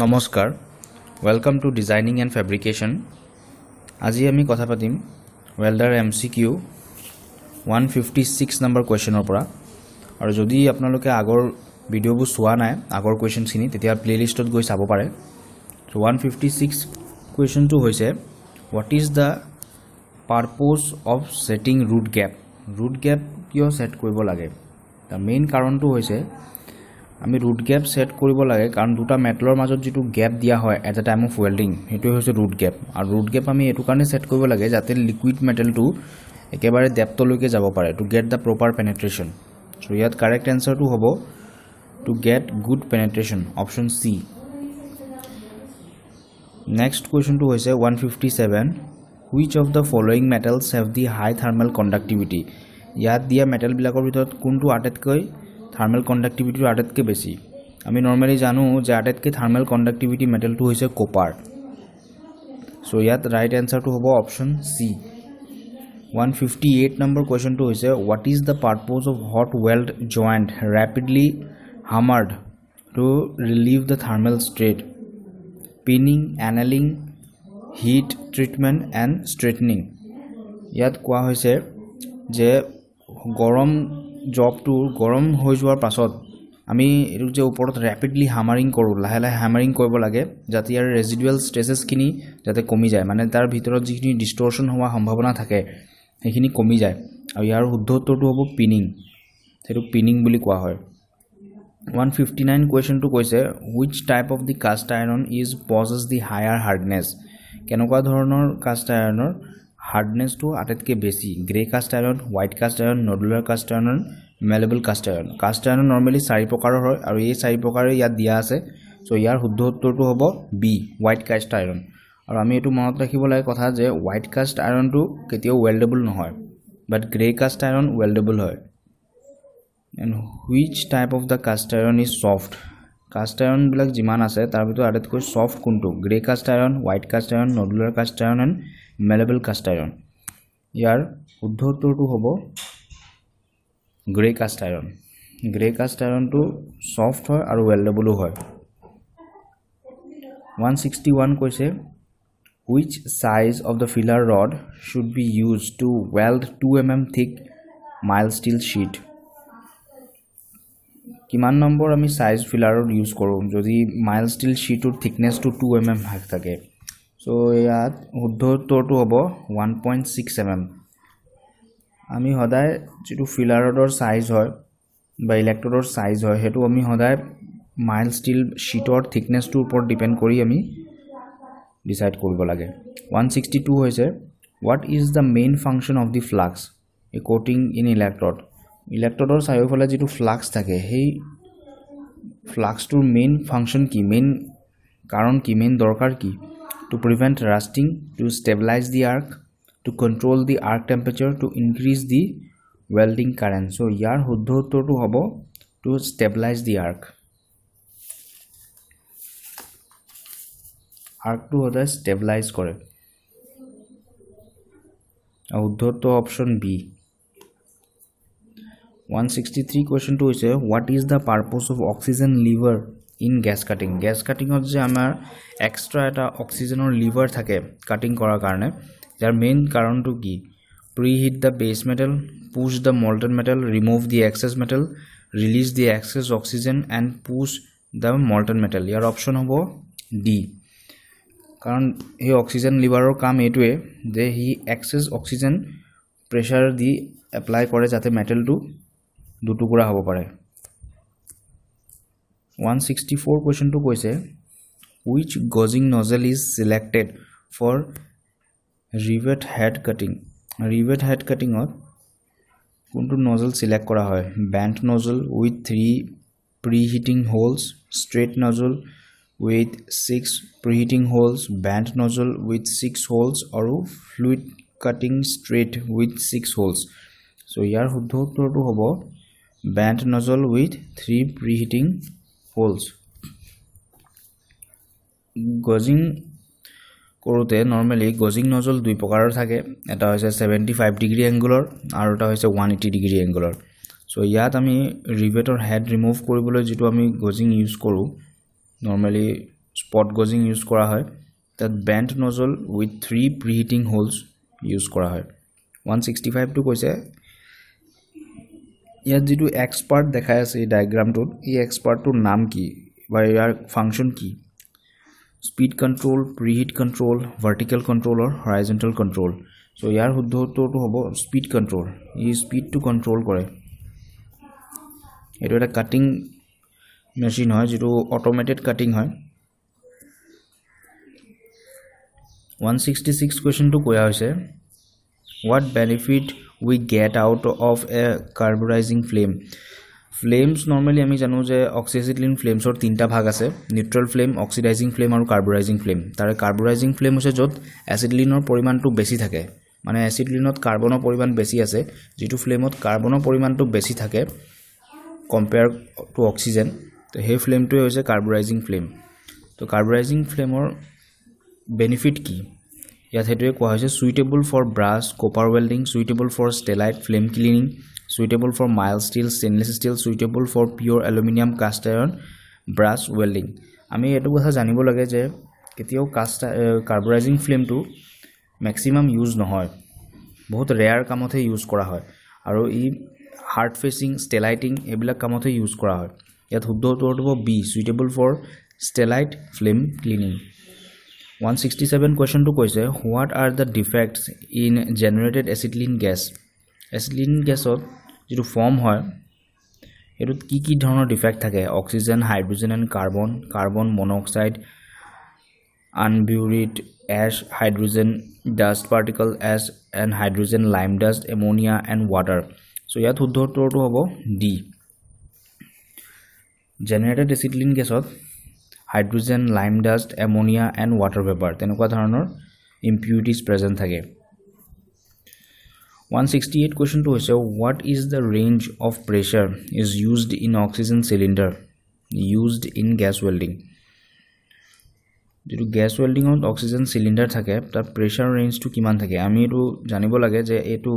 নমস্কাৰ welcome to designing and fabrication আজি আমি কথা পাতিম ৱেল্ডাৰ MCQ 156 নম্বৰ কুৱেশ্যনৰ পৰা আৰু যদি আপোনালোকে আগৰ ভিডিঅ'বোৰ চোৱা নাই আগৰ কুৱেশ্যনখিনি তেতিয়া প্লেলিষ্টত গৈ চাব পাৰে সো 156 কুৱেশ্যনটো হৈছে what is the purpose of setting root gap কিয় সেট কৰিব লাগে তাৰ মেইন কাৰণটো হৈছে আমি ৰুট গেপ সেট কৰিব লাগে কাৰণ দুটা মেটেলৰ মাজত যেটো গেপ দিয়া হয় এট আ টাইম অফ ওয়েল্ডিং হেতু হৈছে ৰুট গেপ আৰু ৰুট গেপ আমি এটো কাৰণে সেট কৰিব লাগে যাতে লিকুইড মেটেলটো একেবাৰে ডেপথলৈকে যাব পাৰে to get the proper penetration so ইয়াত কাৰেক্ট আনসাৰটো হ'ব to get good penetration option C next কুৱেশ্যনটো হৈছে 157 which of the following metals have the high thermal conductivity ইয়াত দিয়া মেটেল বিলাকৰ ভিতৰত কোনটো আটাইতকৈ থাৰ্মেল কণ্ডাক্টিভিটিৰ আটাইতকৈ বেছি আমি নৰমালি জানো যে আটাইতকৈ থাৰ্মেল কণ্ডাক্টিভিটি মেটেলটো হৈছে কপাৰ সো ইয়াত ৰাইট আনসাৰটো হ'ব অপচন সি 158 নম্বৰ কুৱেশ্যনটো হৈছে what is the purpose of hot weld joint rapidly hammered to relieve the thermal straight peening annealing heat treatment and straightening ইয়াত কোৱা হৈছে যে গৰম জবটো গৰম হৈ যোৱাৰ পাছত আমি এটো যে ওপৰত ৰেপিডলি হামাৰিং কৰো লাহে লাহে হামাৰিং কৰিব লাগে যাতে ইয়াৰ ৰেজিডুৱেল ষ্ট্ৰেচেছখিনি যাতে কমি যায় মানে তাৰ ভিতৰত যিখিনি ডিস্টৰচন হোৱা সম্ভাৱনা থাকে সেইখিনি কমি যায় আৰু ইয়াৰ শুদ্ধ উত্তৰটো হ'ব পিনিং সেইটো পিনিং বুলি কোৱা হয় 159 কুৱেশ্যনটো কৈছে which type of the cast iron is possess the higher hardness কেনেকুৱা ধৰণৰ কাষ্ট আয়ৰণৰ হাৰ্ডনেছটো আটাইতকৈ বেছি grey cast iron white cast iron nodular cast iron malleable cast iron normally 4 প্ৰকাৰৰ হয় আৰু এই 4 প্ৰকাৰে ইয়াত দিয়া আছে সো ইয়াৰ শুদ্ধ উত্তৰটো হ'ব বি হোৱাইট কাষ্ট আয়ৰন আৰু আমি এটো মনত ৰাখিব লাগে কথা যে হোৱাইট কাষ্ট আয়ৰনটো কেতিয়াও ৱেল্ডেবল নহয় but grey cast iron weldable হয় and which type of the cast iron is soft cast iron বিলাক যিমান আছে তাৰ ভিতৰত আটাইতকৈ সফট কোনটো grey cast iron white cast iron nodular cast iron and malleable cast iron ইয়াৰ শুদ্ধ উত্তৰটো হ'ব গ্ৰে কাষ্ট আয়ৰণটো সফট হয় আৰু ৱেল্ডেবলো হয় 161 কৈছে which size of the filler rod should be used to weld 2 mm thick mild steel sheet কিমান number আমি সাইজ ফিলাৰ ৰড ইউজ কৰো যদি মাইল্ড ষ্টীল শীটৰ থিকনেছটো 2 mm থাকে সো ইয়াত শুদ্ধ উত্তৰটো হ'ব 1.6 mm আমি সদায় যেটো ফিলাৰ ৰডৰ সাইজ হয় বা ইলেক্ট্ৰডৰ সাইজ হয় হেতু আমি সদায় মাইল্ড ষ্টীল শীটৰ থিকনেছটোৰ ওপৰত ডিপেন্ড কৰি আমি ডিসাইড কৰিব লাগে 162 হৈছে what is the main function of the flux a coating in ইলেক্ট্ৰডৰ চাৰিওফালে যেটো ফ্লাক্স থাকে সেই ফ্লাক্সটোৰ মেইন ফাংচন কি মেইন কাৰণ কি মেইন দৰকাৰ কি to prevent rusting to stabilize the arc to control the arc temperature to increase the welding current so ইয়াৰ শুদ্ধ উত্তৰটো হ'ব to stabilize the arc arcটো সদায় stabilize কৰে আৰু শুদ্ধ উত্তৰ অপচন বি 163 question to হৈছে what is the purpose of oxygen lever in gas cutting ot je amar extra eta oxygenor lever thake cutting korar karone jar main karon to ki preheat the base metal push the molten metal remove the excess metal release the excess oxygen and push the molten metal your option hobo d karon ei oxygen lever or kam etue je hi excess oxygen pressure di apply kore jate metal to দুটুকুৰা হ'ব পাৰে 164 question to কৈছে which gauging nozzle is selected for rivet head cutting ত কোনটো nozzle select কৰা হয় bent nozzle with 3 preheating holes straight nozzle with 6 preheating holes bent nozzle with 6 holes আৰু fluid cutting straight with 6 holes so ইয়াৰ শুদ্ধ উত্তৰটো হ'ব bent nozzle with 3 preheating holes gauging কৰোতে নৰমালি gauging nozzle দুই প্ৰকাৰৰ থাকে এটা হৈছে 75 ডিগ্ৰী এংগুলৰ আৰু এটা হৈছে 180 ডিগ্ৰী এংগুলৰ সো ইয়াত আমি ৰিভেটৰ হেড ৰিমুভ কৰিবলৈ যেটো আমি gauging ইউজ কৰো নৰমালি স্পট গজিং ইউজ কৰা হয় তাত bent nozzle with 3 preheating holes use কৰা হয় 165 টো কৈছে ইয়াত যেটো এক্সপাৰ্ট দেখাই আছে এই ডায়াগ্ৰামটোত এই এক্সপাৰ্টটোৰ নাম কি বা ইয়াৰ ফাংচন কি speed control preheat control vertical control or horizontal control so ইয়াৰ শুদ্ধ উত্তৰটো হ'ব স্পীড কন্ট্ৰোল ই স্পীডটো কন্ট্ৰোল কৰে এটো এটা কাটিং মেচিন হয় যেটো অটোমেটেড কাটিং হয় 166 question to koya hoise what benefit we get out of a carburizing flame flames normally ami janu je oxyacetylene flames or tinta bhag ase neutral flame oxidizing flame aru carburizing flame tare carburizing flame hoise jot acetylene or poriman to beshi thake mane acetylene ot carbon or poriman beshi ase jitu flame ot carbon or poriman to beshi thake compare to oxygen to he flame to hoise carburizing flame to carburizing flame or benefit কি ইয়াত হেতুৱে কোৱা হৈছে suitable for brass copper welding suitable for stellite flame cleaning suitable for mild steel stainless steel suitable for pure aluminium cast iron brass welding আমি এটো কথা জানিব লাগে যে কেতিয়াও কাষ্ট কাৰ্বৰাইজিং ফ্লেমটো ম্যাক্সিমাম ইউজ নহয় বহুত ৰেয়াৰ কামতে ইউজ কৰা হয় আৰু ই হাৰ্ড ফেসিং ষ্টেলাইটিং এবিলাক কামতে ইউজ কৰা হয় ইয়াত শুদ্ধ উত্তৰটো B suitable for stellite flame cleaning 167 question to koise what are the defects in generated acetylene gas acetylene gas or jitu form hoy etut ki dhoroner defect thake oxygen hydrogen and carbon monoxide unburied ash hydrogen dust particle ash and hydrogen lime dust ammonia and water so yat huddho to hobo d generated acetylene gas or hydrogen lime dust ammonia and water vapor tenokwa dhoroner impurities present thake 168 question to hoise what is the range of pressure is used in oxygen cylinder used in gas welding jetu gas welding on oxygen cylinder thake tar pressure range to kiman thake ami etu janibo lage je etu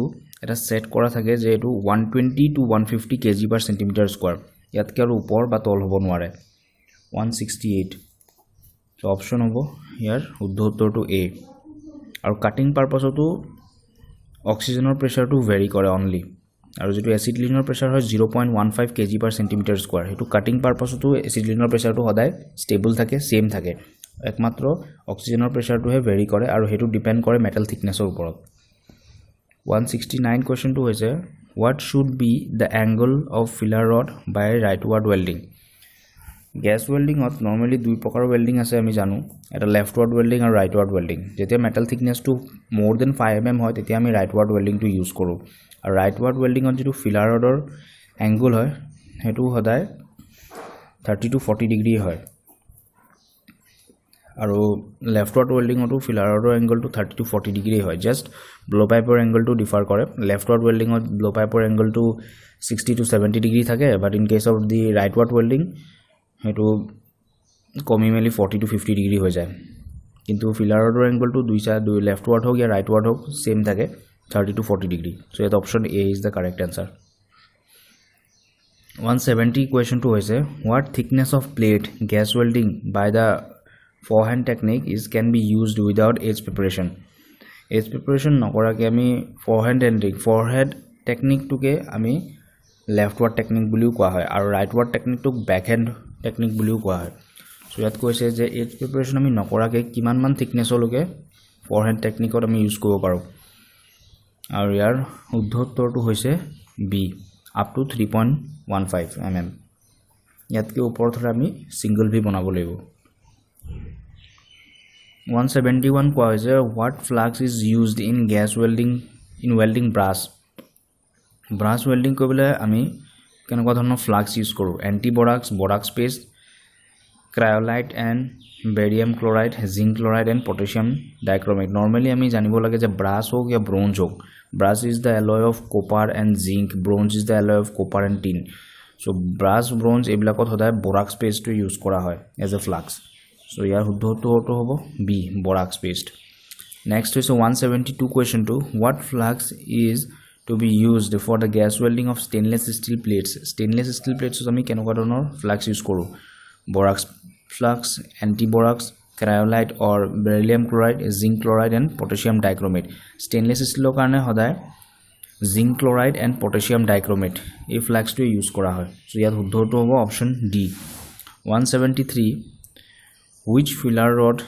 eta set kora thake je etu 120 to 150 kg per centimeter square yat ke aru upor ba tol hobo nware 168 so option hobo here uddho uttor to a aru cutting purpose to oxygen or pressure to vary kore only aru jetu acetylene or pressure hoy 0.15 kg per centimeter square hetu cutting purpose to acetylene or pressure to hoday stable thake same thake ekmatro oxygen or pressure to he vary kore aru hetu depend kore metal thickness or upor 169 question to hoise what should be the angle of filler rod by rightward welding gas welding ot normally দুই প্ৰকাৰ welding আছে আমি জানো এটা leftward welding আৰু rightward welding যেতিয়া metal thickness to more than 5 mm হয় তেতিয়া আমি rightward welding to use কৰো আৰু rightward welding ত যেটো filler rodৰ angle হয় হেতু সদায় 30 to 40 degree হয় আৰু leftward welding to filler rodৰ angle to 30 to 40 degree হয় just blow pipe or angle to differ কৰে leftward welding to blow pipe or angle to 60 to 70 degree থাকে but in case of the rightward welding হেতু কমি মেলি 40 to 50 degree হৈ যায় কিন্তু filler ৰডৰ angle two দুইটা দুই লেফটওয়াৰ্ড হোক या ৰাইটওয়াৰ্ড হোক সেম থাকে 30 to 40 ডিগ্ৰী সো এত option A is the correct answer 170 question to hoise what thickness of plate gas welding by the forehand technique is can be used without edge preparation edge preparation নকৰাকে আমি forehead technique টুকে আমি leftward technique বুলিও কোৱা হয় আৰু rightward technique টুক backhand technique বুলিও কোৱা হয় সো ইয়াত কৈছে যে edge preparation আমি নকৰাকে কিমান মান thickness লকে forehand technique ত আমি ইউজ কৰিব পাৰো আৰু ইয়াৰ শুদ্ধ উত্তৰটো হৈছে বি up to 3.15 mm ইয়াতকে ওপৰত হলে আমি সিঙ্গল ভি বনাব লাগিব 171 কোৱা হৈছে what flux is used in gas welding in welding brass welding কৰিলে আমি কেনেকুৱা ধৰণৰ ফ্লাক্স ইউজ কৰো borax paste cryolite and barium chloride zinc chloride and potassium dichromate normally আমি জানিব লাগে যে brass হোক या bronze হোক brass is the alloy of copper and zinc bronze is the alloy of copper and tin so brass bronze এবিলাকত সদায় borax paste to use কৰা হয় as a flux so ইয়াৰ শুদ্ধ উত্তৰটো হ'ব B borax paste next is 172 question to what flux is to be used for the gas welding of stainless steel plates আমি কেনেকুৱা ধৰণৰ flux use কৰো borax flux, antiborax, cryolite or beryllium chloride, zinc chloride and potassium dichromate. Stainless steel karone hoday zinc chloride and potassium dichromate এই flux to use kora hoy. So ইয়াত শুদ্ধটো হ'ব option D. 173 which filler rod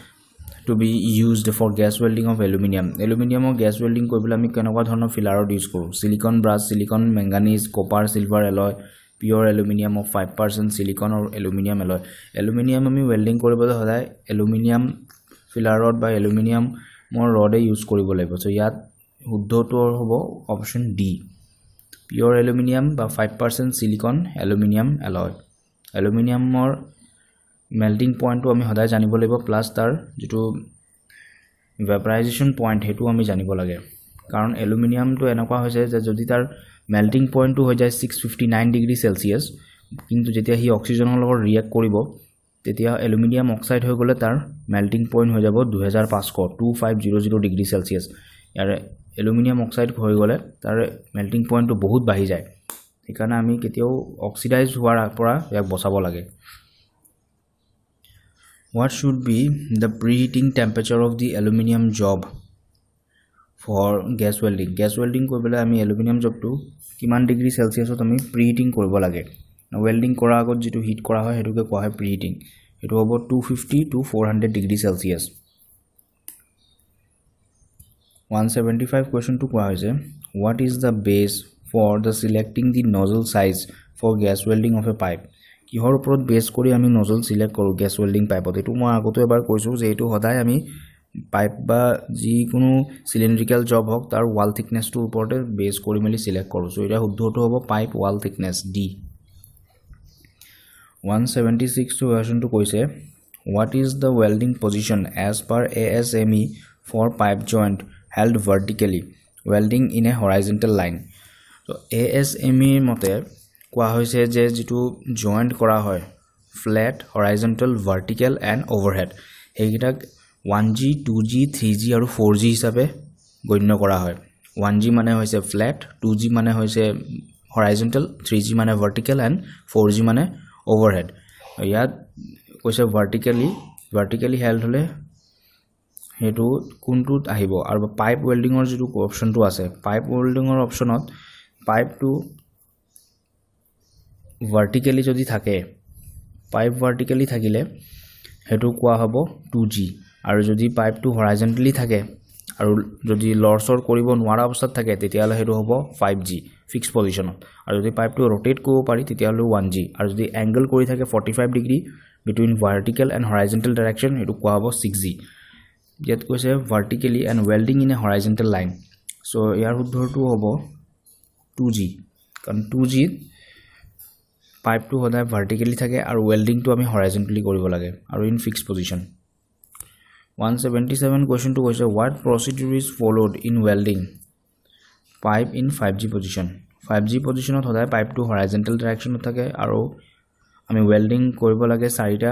to be used for gas welding of aluminum. Aluminum or gas welding koibole ami kenokwa dhoroner filler rod use koru. Silicon brass, silicon manganese, copper, silver alloy, pure aluminum of 5%, silicon or aluminum alloy. Aluminum ami welding koribole hoday aluminum filler rod by aluminum more rod use koribo laibo. So yat শুদ্ধটো হ'ব option D. Pure aluminum বা 5% silicon aluminum alloy. Aluminum or melting point to আমি সদায় জানিব লাগিব plus তাৰ যেটো vaporization point হেতু আমি জানিব লাগে কাৰণ অ্যালুমিনিয়াম তো এনেকুৱা হৈছে যে যদি তাৰ মেল্টিং পইণ্ট তো হৈ যায় 659 ডিগ্ৰী সেলসিয়াস কিন্তু যেতিয়া হি অক্সিজেনৰ লগত ৰিএক্ট কৰিব তেতিয়া অ্যালুমিনিয়াম অক্সাইড হৈ গলে তাৰ মেল্টিং পইণ্ট হৈ যাব 2500 ডিগ্ৰী সেলসিয়াস ইয়াৰ অ্যালুমিনিয়াম অক্সাইড হৈ গলে তাৰ মেল্টিং পইণ্ট তো বহুত বাঢ়ি যায় সেইকাৰণে আমি কেতিয়াও অক্সিডাইজ হোৱাৰ পৰা ইয়াক বচাব লাগে What should be the preheating temperature of the aluminum job for gas welding? Gas welding koibole ami aluminum job to kiman degree celsius ot ami preheating koribo lage. Welding kora agot jitu heat kora hoy hetuke koa hoy preheating. Etu hobo 250 to 400 degree celsius. 175 question to koa hoise what is the base for the selecting the nozzle size for gas welding of a pipe? কিহৰ ওপৰত base কৰি আমি nozzle select কৰো gas welding পাইপত এটো মই আগতে এবাৰ কৈছো যে এটো সদায় আমি পাইপ বা যি কোনো সিলিন্ড্ৰিক্যাল জব হক তাৰ ওয়াল থিকনেস টো ওপৰতে বেস কৰি মেলি সিলেক্ট কৰো সো এটা শুদ্ধটো হ'ব পাইপ ওয়াল থিকনেস ডি 176 টো ভাৰ্সন টো কৈছে what is the welding position as per ASME for pipe joint held vertically welding in a horizontal line so ASME মতে কোৱা হৈছে যে যেটো জয়েন্ট কৰা হয় ফ্ল্যাট হৰাইজন্টাল ভাৰ্টিকেল এন্ড ওভাৰহেড এইগিটা 1G 2G 3G আৰু 4G হিচাপে গণ্য কৰা হয় 1G মানে হৈছে ফ্ল্যাট 2G মানে হৈছে হৰাইজন্টাল 3G মানে ভাৰ্টিকেল এন্ড 4G মানে ওভাৰহেড ইয়াত কৈছে ভাৰ্টিকেলি হেল্ড হলে হেতু কোনটোত আহিব আৰু পাইপ ওয়েল্ডিংৰ যেটো অপচনটো আছে পাইপ ওয়েল্ডিংৰ অপচনত পাইপটো vertically যদি থাকে পাইপ vertically থাকিলে হেতু কোৱা হ'ব 2G আৰু যদি পাইপটো horizontally থাকে আৰু যদি লৰছৰ কৰিব নোৱাৰা অৱস্থাত থাকে তেতিয়ালে হেতু হ'ব 5G ফিক্স পজিশনত আৰু যদি পাইপটো rotate কৰিব পাৰি তেতিয়ালে 1G আৰু যদি angle কৰি থাকে 45 degree between vertical and horizontal direction হেতু কোৱা হ'ব 6G যেত কৈছে vertically and welding in a horizontal line so ইয়াৰ শুদ্ধটো হ'ব 2G কাৰণ 2G পাইপ টু হদায় ভাৰ্টিকেলি থাকে আৰু ওয়েল্ডিং টু আমি হৰাইজন্টালি কৰিব লাগে আৰু in fix position 177 question to কৈছে what procedure is followed in welding pipe in 5G position 5G পজিশনত হদায় পাইপ টু হৰাইজন্টাল ডাইৰেকশনত থাকে আৰু আমি ওয়েল্ডিং কৰিব লাগে চাৰিটা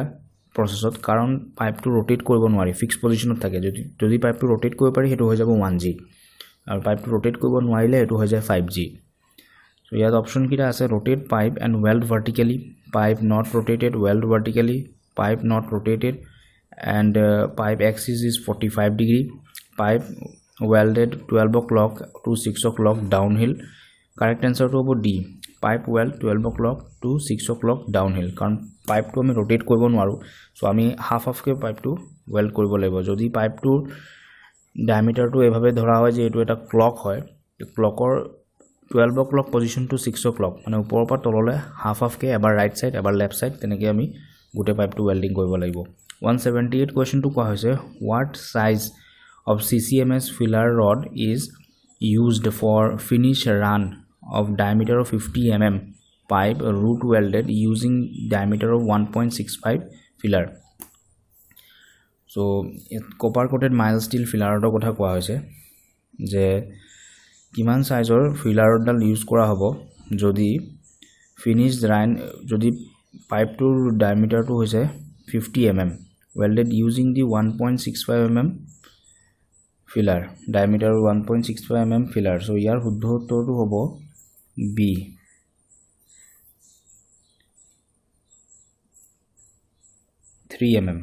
প্ৰসেছত কাৰণ পাইপ টু rotate কৰিব নোৱাৰি ফিক্স পজিশনত থাকে যদি পাইপ টু rotate কৰিব পাৰি হেতু হৈ যাব 1G আৰু পাইপ টু rotate কৰিব নোৱাৰিলে হেতু হৈ যায় 5G So here the option kita ase rotate pipe and weld vertically, pipe not rotated, weld vertically, pipe not rotated, and pipe axis is 45 degree, pipe welded 12 o'clock to 6 o'clock downhill. Correct answer to D. Pipe weld 12 o'clock to 6 o'clock downhill. Karon pipe to ami rotate koribo nwaru, so ami half of ke pipe to weld koribo laibo. Jodi pipe to diameter to ebhabe dhora hoy je etu eta clock hoy, clockor 12 o'clock position to 6 o'clock মানে উপৰ পৰা তললে half half কে এবাৰ right side এবাৰ left side তেনেকৈ আমি গুটে pipe two welding কৰিব লাগিব 178 কোৱেশ্চন টু কোৱা হৈছে what size of CCMS filler rod is used for finish run of diameter of 50 mm pipe root welded using diameter of 1.65 filler so copper coated mild steel filler rod কথা কোৱা হৈছে যে কিমান সাইজৰ filler ৰডডাল use কৰা হ'ব যদি finished line যদি পাইপটোৰ ডায়ামিটাৰটো হৈছে 50 mm welded using the 1.65 mm filler diameter 1.65 mm filler so ইয়াৰ শুদ্ধ উত্তৰটো হ'ব B 3 mm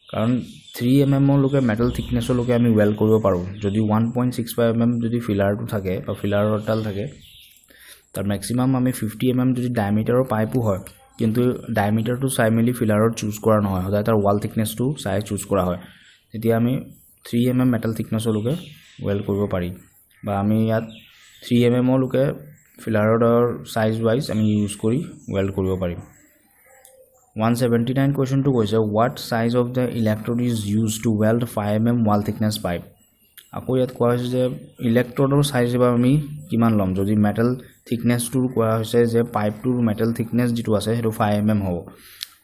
কাৰণ 3 mm লকে মেটাল থিকনেস লকে আমি ওয়েল্ড কৰিব পাৰো যদি 1.65 mm যদি ফিলাৰটো থাকে বা ফিলাৰৰ ডাল থাকে তাৰ ম্যাক্সিমাম আমি 50 mm যদি ডায়ামিটাৰৰ পাইপো হয় কিন্তু ডায়ামিটাৰটো চাই মেলি ফিলাৰৰ চুজ কৰা নহয় হদায় তাৰ ওয়াল থিকনেসটো চাই চুজ কৰা হয় তেতিয়া আমি 3 mm মেটাল থিকনেস লকে ওয়েল্ড কৰিব পাৰি বা আমি ইয়াত 3 mm লকে ফিলাৰৰ সাইজ ওয়াইজ আমি ইউজ কৰি ওয়েল্ড কৰিব পাৰিম 179 question to কৈছে what size of the electrode is used to weld 5 mm wall thickness pipe আকৌ ইয়াত কোৱা হৈছে যে ইলেক্ট্ৰোডৰ সাইজ বা আমি কিমান লম যদি মেটাল থিকনেস টু কোৱা হৈছে যে পাইপটোৰ মেটাল থিকনেস যেটো আছে হেটো 5 mm হ'ব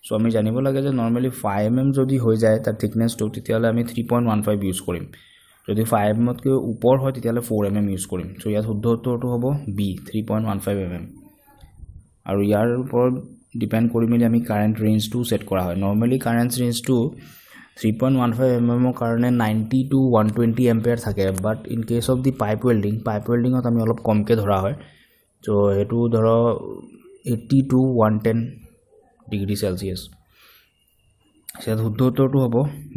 সো আমি জানিব লাগে যে নরমালি 5 mm যদি হৈ যায় তাৰ থিকনেস টু তেতিয়ালে আমি 3.15 ইউজ কৰিম যদি 5 mm কৈ ওপৰ হয় তেতিয়ালে 4 mm ইউজ কৰিম সো ইয়াত শুদ্ধ উত্তৰটো হ'ব বি 3.15 mm আৰু ইয়াৰ ওপৰত ডিপেন্ড কৰি মেলি আমি কাৰেন্ট ৰেঞ্জ টু সেট কৰা হয় normally current range to 3.15 mm কাৰণে 90 to 120 ampere থাকে but in case of the pipe ওয়েল্ডিংত আমি অলপ কমকে ধৰা হয় সো হেতু ধৰ 80 to 110 ডিগ্ৰী সেলসিয়াস সেত শুদ্ধ উত্তৰটো হ'ব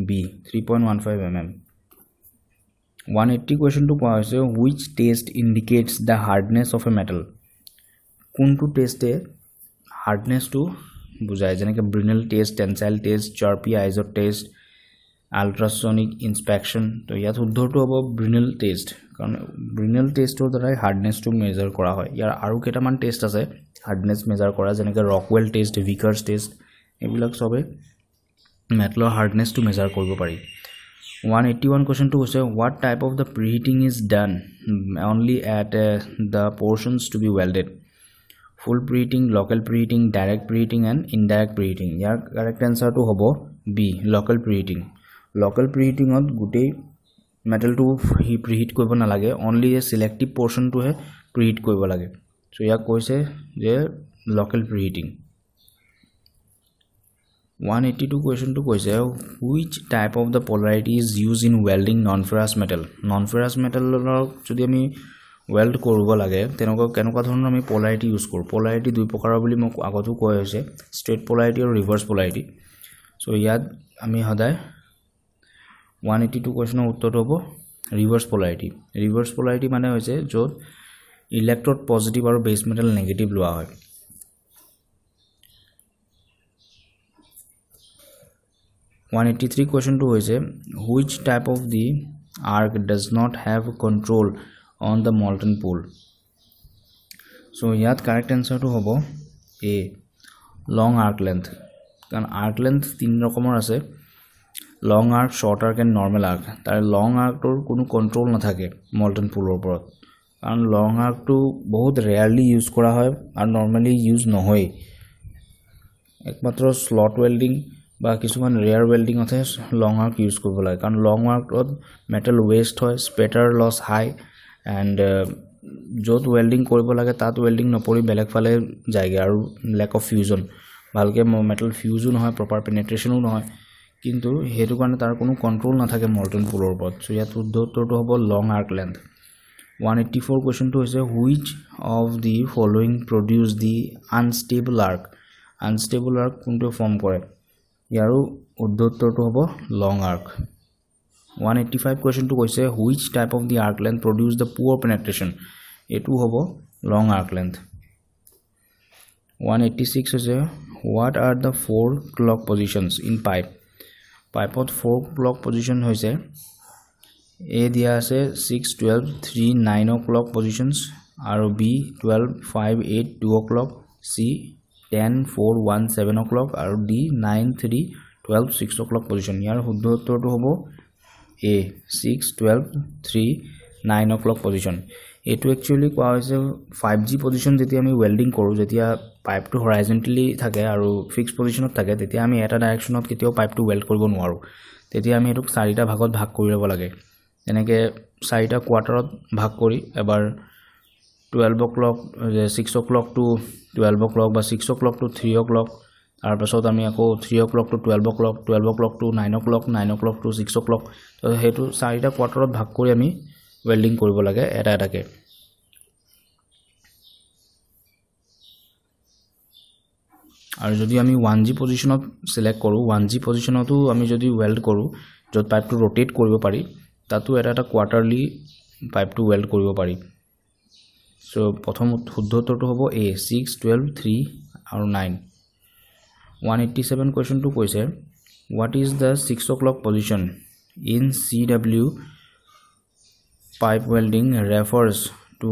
বি 3.15 mm 180 question to কোৱা হৈছে which test indicates the hardness of a metal কোনটো টেষ্টে হার্ডনেস টু বুঝায় যেনেকে Brinell test tensile test Charpy Izod test ultrasonic inspection তো ইয়াত উদ্ধৰটো হ'ব ব্ৰিনেল টেস্ট কাৰণ ব্ৰিনেল টেষ্টৰ দ্বাৰা হাৰ্ডনেস টু মেজাৰ কৰা হয় ইয়াৰ আৰু কেটামান টেষ্ট আছে হাৰ্ডনেস মেজাৰ কৰা যেনেকে ৰকৱেল টেষ্ট ভিকাৰ্স টেষ্ট এইবিলাক সবে মেটালৰ হাৰ্ডনেস টু মেজাৰ কৰিব পাৰি 181 question to say what type of the preheating is done only at the portions to be welded full preheating local preheating direct preheating and indirect preheating यार correct answer to hobo b local preheating ot gutei metal to preheat koibo na lage only a selective portion to he preheat koibo lage so ya koise je local preheating 182 question to koise which type of the polarity is used in welding non-ferrous metal jodi ami weld কৰিব লাগে তেনেকুৱা কেনেকুৱা ধৰণৰ আমি পোলাৰিটি use কৰো পোলাৰিটি দুই প্ৰকাৰৰ বুলি মই আগতো কৈ হৈছে স্ট্ৰেট পোলাৰিটি আৰু ৰিভাৰ্স পোলাৰিটি সো ইয়াত আমি সদায় 182 কোৱেশ্যনৰ উত্তৰটো হ'ব ৰিভাৰ্স পোলাৰিটি মানে হৈছে য'ত ইলেক্ট্ৰোড পজিটিভ আৰু বেছ মেটাল নেগেটিভ লোৱা হয় 183 question to হৈছে which type of the arc does not have control on the molten pool so yat correct answer to hobo a long arc length kan arc length tin rokomor ase long arc short arc and normal arc tar long arc tor kono control na thake molten pool or porot karon long arc to bahut rarely use kora hoy ar normally use no hoy ekmatro slot welding বা কিছুমান rare welding অথে লং arc use কৰিব লাগে কাৰণ লং আৰ্কত metal West হয় স্পেটাৰ loss high and যত welding কৰিব লাগে তাত ওয়েল্ডিং নপৰি বেলেগ ফালে যায়গে আৰু ল্যাক অফ ফিউজন ভালকে মেটাল ফিউজন হয় প্ৰপাৰ পেনিট্ৰেচনো নহয় কিন্তু হেতু কাৰণে তাৰ কোনো কন্ট্ৰোল নাথাকে মল্টন পুলৰ ওপৰত সো ইয়াত উত্তৰটো হ'ব লং আৰ্ক লেন্থ 184 question to হৈছে which of the following produce the unstable arc কোনটো ফৰ্ম কৰে ইয়াৰো উত্তৰটো হ'ব লং আৰ্ক 185 question to কৈছে which type of the arc length produce the poor penetration etu hobo long arc length 186 হৈছে what are the four clock positions in pipe ot four clock position হৈছে a dia ase 6 12 3 9 o'clock positions aru b 12 5 8 2 o'clock c 10 4 1 7 o'clock aru d 9 3 12 6 o'clock position yar শুদ্ধ উত্তৰটো হ'ব A 6 12 3 9 o'clock position etu actually কোৱা হৈছে 5G position যেতিয়া আমি welding কৰো যেতিয়া পাইপটো horizontally থাকে আৰু fixed positionত থাকে তেতিয়া আমি এটা ডাইৰেকশনত কেতিয়াও পাইপটো weld কৰিব নোৱাৰো তেতিয়া আমি এটুক চাৰিটা ভাগত ভাগ কৰি ল'ব লাগে এনেকে চাৰিটা কোৱাৰ্টাৰত ভাগ কৰি এবাৰ 12 o'clock 6 o'clock to 12 o'clock বা 6 o'clock to 3 o'clock আর পাছত আমি আকৌ 3 o'clock to 12 o'clock 12 o'clock to 9 o'clock 9 o'clock to 6 o'clock তো হেতু চাৰিটা কোৱাৰ্টাৰত ভাগ কৰি আমি ওয়েল্ডিং কৰিব লাগে এটা এটাকে আৰু যদি আমি 1G পজিশনত সিলেক্ট কৰো 1G পজিশনতো আমি যদি ওয়েল্ড কৰো যত পাইপটো ৰোটেট কৰিব পাৰি তাতো এটা কোৱাৰ্টাৰলি পাইপটো ওয়েল্ড কৰিব পাৰি সো প্ৰথম শুদ্ধ উত্তৰটো হ'ব A 6 12 3 আৰু 9 187 কোৱেশ্চনটো কৈছে what is the 6 o'clock position in CW pipe welding refers to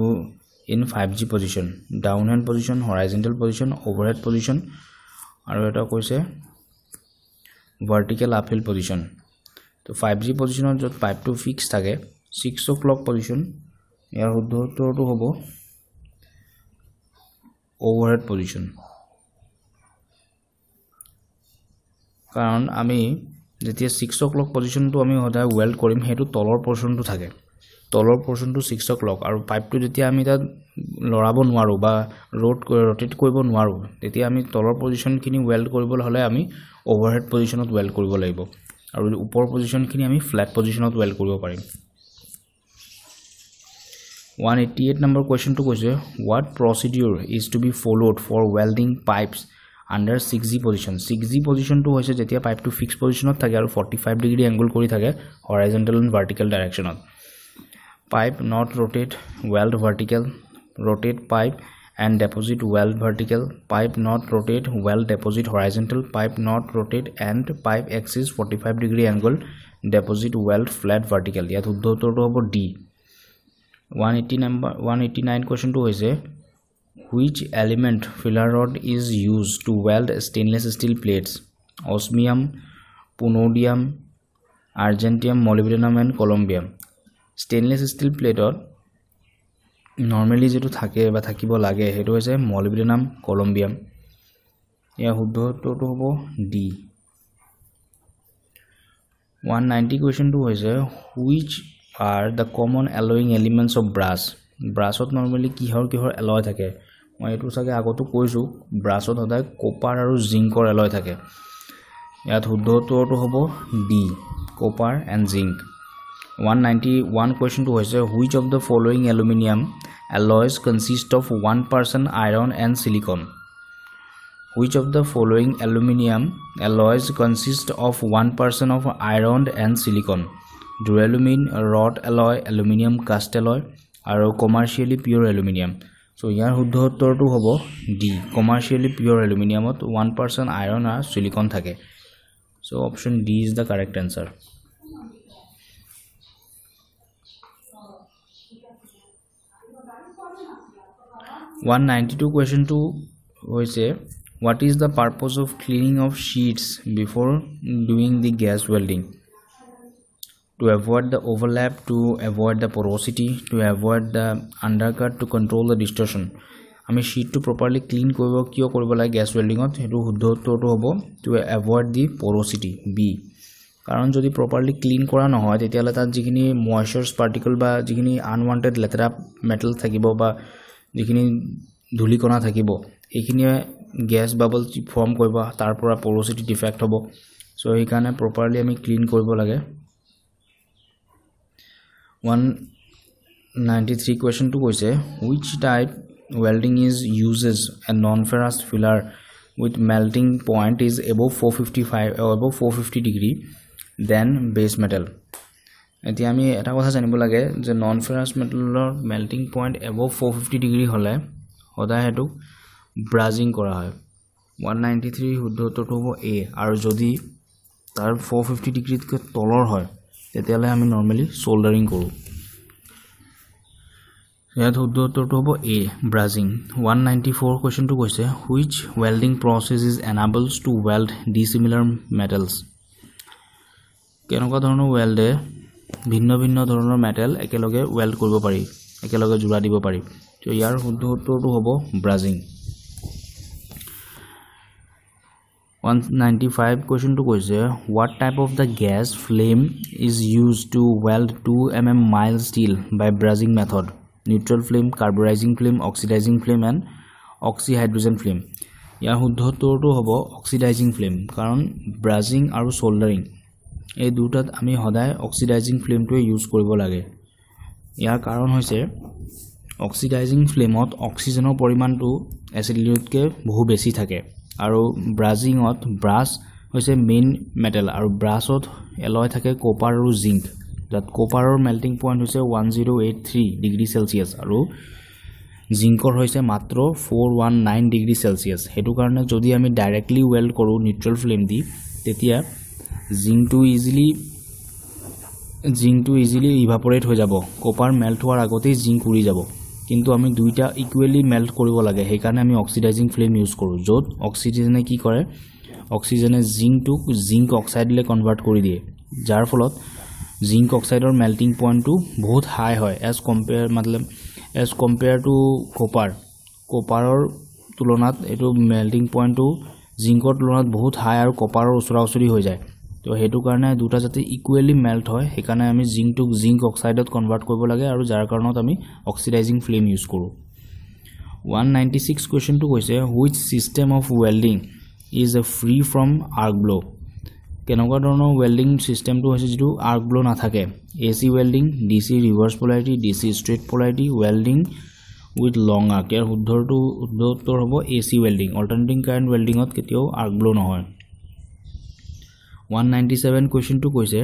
in 5G position downhand position horizontal position overhead position আৰু এটা কৈছে vertical uphill position তো 5G positionত যত পাইপটো ফিক্স থাকে 6 o'clock position ইয়াৰ শুদ্ধ উত্তৰটো হ'ব overhead position কাৰণ আমি যেতিয়া 6 o'clock পজিশনটো আমি হদায় ওয়েল্ড কৰিম হেতু তলৰ পৰ্চনটো থাকে তলৰ পৰ্চনটো 6 o'clock আৰু পাইপটো যেতিয়া আমি তাত লৰাব নোৱাৰো বা rotate কৰিব নোৱাৰো তেতিয়া আমি তলৰ পজিশনখিনি ওয়েল্ড কৰিবলৈ হলে আমি ওভাৰহেড পজিশনত ওয়েল্ড কৰিব লাগিব আৰু ওপৰ পজিশনখিনি আমি ফ্ল্যাট পজিশনত ওয়েল্ড কৰিব পাৰিম 188 number question to কৈছে what procedure is to be followed for welding pipes under 6G position 6G position to hoise jetia pipe to fixed position thake aru 45 degree angle kori thake horizontal and vertical direction pipe not rotate weld vertical rotate pipe and deposit weld vertical pipe not rotate weld deposit horizontal pipe not rotate and pipe axis 45 degree angle deposit weld flat vertical yat uddhor to hobo D 189 question to hoise which element filler rod is used to weld stainless steel plates osmium palladium argentium molybdenum and columbium stainless steel plate normally যেটো থাকে বা থাকিব লাগে হেটো হৈছে molybdenum columbium ইয়া শুদ্ধ উত্তৰটো হ'ব D 190 question to হৈছে which are the common alloying elements of brass brassত normally কিহৰ alloy থাকে মই এটো সাগে আগতো কৈছো ব্ৰাছত হদায় কপাৰ আৰু জিংকৰ এলয় থাকে ইয়াত শুদ্ধ উত্তৰটো হ'ব D copper and zinc 191 question to হৈছে which of the following aluminum alloys consist of 1% iron and silicon which of the following aluminum alloys consist of 1% of iron and silicon duralumin wrought alloy aluminum cast alloy আৰু commercially pure aluminum so ইয়াৰ শুদ্ধ উত্তৰটো হ'ব D commercially pure aluminum ত 1% iron আৰু silicon থাকে so option D is the correct answer 192 question to hoise what is the purpose of cleaning of sheets before doing the gas welding to avoid the overlap to avoid the porosity to avoid the undercut to control the distortion ami sheet to properly clean koribo kiyo koribo la gas welding ot hetu huddho to hobo to avoid the porosity B karon jodi properly clean kora no hoy tetiala tat jikini moisture particle ba jikini unwanted letera metal thakibo ba jikini dhuli kona thakibo ekini gas bubble form koriba tar pora porosity defect hobo so ei kane properly ami clean koribo lage 193 question to hoise which type welding is uses a non-ferrous filler with melting point is above 455 or above 450 degree then base metal eti ami eta kotha janibo lage je non-ferrous metal melting point above 450 degree hole hoda hetu brazing kora hoy 193 শুদ্ধ উত্তৰটো হ'ব A আৰু যদি তাৰ 450 degree কে তলৰ হয় তেতিয়ালে আমি নৰমালি সোল্ডাৰিং কৰো ইয়াত শুদ্ধ উত্তৰটো হ'ব A brazing 194 question to কৈছে which welding process is enables to weld dissimilar metals কেনেকুৱা ধৰণৰ ওয়েল্ডে ভিন্ন ভিন্ন ধৰণৰ মেটাল একেলগে ওয়েল্ড কৰিব পাৰি একেলগে জোৰা দিব পাৰি তো ইয়াৰ শুদ্ধ উত্তৰটো হ'ব brazing 195 question to কৈছে what type of the gas flame is used to weld 2 mm mild steel by brazing method neutral flame carburizing flame oxidizing flame and oxyhydrogen flame ইয়াৰ শুদ্ধ উত্তৰটো হ'ব oxidizing flame কাৰণ brazing আৰু soldering এই দুটাত আমি হদায় oxidizing flame টো use কৰিব লাগে ইয়াৰ কাৰণ হৈছে oxidizing flame ত অক্সিজেনৰ পৰিমাণটো এচিডিলিউটকে বহু বেছি থাকে আৰু ব্ৰাজিঙত ব্ৰাছ হৈছে মেইন মেটেল আৰু ব্ৰাছত এলয় থাকে কপাৰ আৰু জিংক যাত কপাৰৰ মেল্টিং পইণ্ট হৈছে 1083 ডিগ্ৰী সেলসিয়াছ আৰু জিংকৰ হৈছে মাত্ৰ 419 ডিগ্ৰী সেলসিয়াছ হেতু কাৰণে যদি আমি ডাইৰেক্টলি ওয়েল্ড কৰো নিউট্ৰেল ফ্লেম দি তেতিয়া জিংকটো ইজিলি ইভাপোৰেট হৈ যাব কপাৰ মেল্ট হোৱাৰ আগতেই জিংক উৰি যাব কিন্তু আমি দুইটা ইকুৱেলি মেল্ট কৰিব লাগে সেই কাৰণে আমি অক্সিডাইজিং ফ্লেম ইউজ কৰো যত অক্সিজেনে কি কৰে অক্সিজেনে জিংকটোক জিংক অক্সাইডলৈ কনভাৰ্ট কৰি দিয়ে যাৰ ফলত জিংক অক্সাইডৰ মেল্টিং পইণ্টটো বহুত হাই হয় এজ কম্পেয়াৰ টু কপাৰৰ তুলনাত এটো মেল্টিং পইণ্টটো জিংকৰ তুলনাত বহুত হাই আৰু কপাৰৰ ওচৰা-ওচৰি হৈ যায় তো হেতু কাৰণে দুটা যাতে ইকুৱেলি মেল্ট হয় সেই কাৰণে আমি জিংকটোক জিংক অক্সাইডত কনভাৰ্ট কৰিব লাগে আৰু যাৰ কাৰণত আমি অক্সিডাইজিং ফ্লেম ইউজ কৰো 196 কোৱেশ্চনটো কৈছে which system of welding is free from arc blow কেনেকুৱা ধৰণৰ ওয়েল্ডিং সিস্টেমটো হৈছে যেটো আৰ্ক ব্লো নাথাকে AC welding DC reverse polarity DC straight polarity welding with long arc ইয়াৰ উত্তৰ হ'ব এসি ওয়েল্ডিং অল্টাৰনেটিং কাৰেন্ট ওয়েল্ডিংত কেতিয়াও আৰ্ক ব্লো নহয় 197 question to কৈছে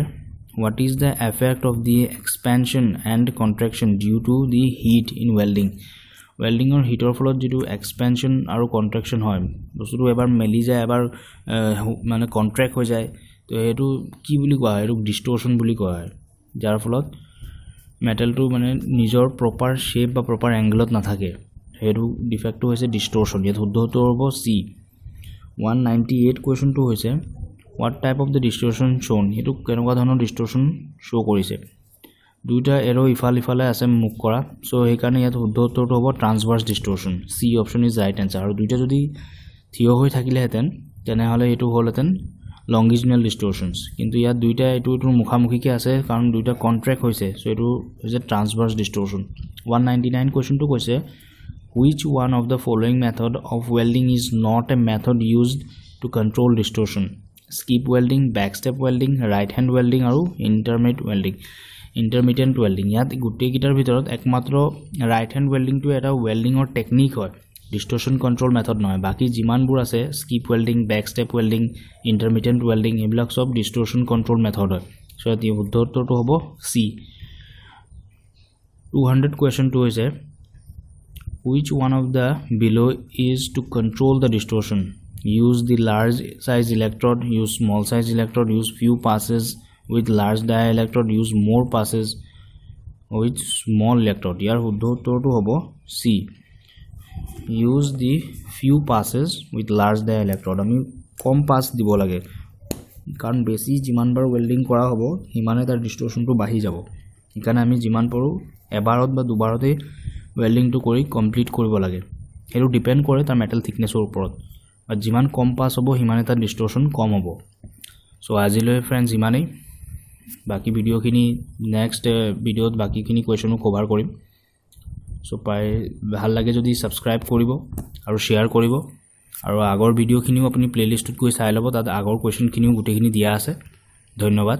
what is the effect of the expansion and contraction due to the heat in welding or heater ফলত যেটো expansion আৰু contraction হয় বস্তুটো এবাৰ মেলি যায় এবাৰ মানে কন্ট্ৰাক্ট হৈ যায় তো এটো কি বুলি কোৱা হয় এটো ডিস্টৰশন বুলি কোৱা হয় যাৰ ফলত মেটেলটো মানে নিজৰ প্ৰপাৰ শেপ বা প্ৰপাৰ এংগলত নাথাকে হেতু ডিফেক্টটো হৈছে ডিস্টৰশন ইয়াত শুদ্ধটো হ'ব সি 198 question to হৈছে what type of the distortion shown এটো কেনেকুৱা ধৰণৰ ডিস্টৰশন শো কৰিছে দুইটা এৰো ইফালে আছে মুখ কৰা সো এই কাৰণে ইয়াত শুদ্ধ উত্তৰটো হ'ব ট্ৰান্সভাৰ্স ডিস্টৰশন সি অপচন ইজ ৰাইট আনসাৰ আৰু দুইটা যদি থিয় হৈ থাকিলে হেতেন তেনে হলে এটো হলহেতেন লংগিজুনাল ডিস্টৰশনস কিন্তু ইয়াত দুইটা এটোৰ মুখামুখিকে আছে কাৰণ দুইটা কন্ট্ৰাক্ট হৈছে সো এটো হৈছে ট্ৰান্সভাৰ্স ডিস্টৰশন 199 কোৱেশ্চন টু কৈছে which one of the following method of welding is not a method used to control distortion skip welding backstep welding right hand welding আৰু intermittent welding ইয়াত গুটে গিটাৰ ভিতৰত একমাত্ৰ right hand welding টো এটা welding or technique হয় distortion control method নহয় বাকি জিমানবোৰ আছে skip welding backstep welding intermittent welding এবিলাক সব distortion control method হয় সো এতি উত্তৰটো হ'ব C 200 question to হৈছে which one of the below is to control the distortion use the large size electrode use small size electrode use few passes with large dielectrode use more passes with small electrode ইয়াৰ শুদ্ধ উত্তৰটো হ'ব C use the few passes with large dielectrode আমি কম pass দিব লাগে কাৰণ বেছি জিমানবাৰ welding কৰা হ'ব হিমানে তাৰ ডিস্টৰশনটো বাঢ়ি যাব কাৰণ আমি জিমান পাৰো এবাৰত বা দুবাৰতে ওয়েল্ডিংটো কৰি কমপ্লিট কৰিব লাগে হেৰু ডিপেন্ড কৰে তাৰ মেটেল থিকনেছৰ ওপৰত আৰু জিমান কম পাস হ'ব হিমানে তাৰ ডিস্টৰশন কম হ'ব সো আজিলৈ फ्रेंड्स ইমানেই বাকি ভিডিওখিনি নেক্সট ভিডিওত বাকিখিনি কোৱেশ্চনও কভাৰ কৰিম সো পাই ভাল লাগে যদি সাবস্ক্ৰাইব কৰিব আৰু শেয়াৰ কৰিব আৰু আগৰ ভিডিওখিনিও আপুনি প্লেলিষ্টত গৈ চাই ল'ব তাত আগৰ কোৱেশ্চনখিনিও গুটেখিনি দিয়া আছে ধন্যবাদ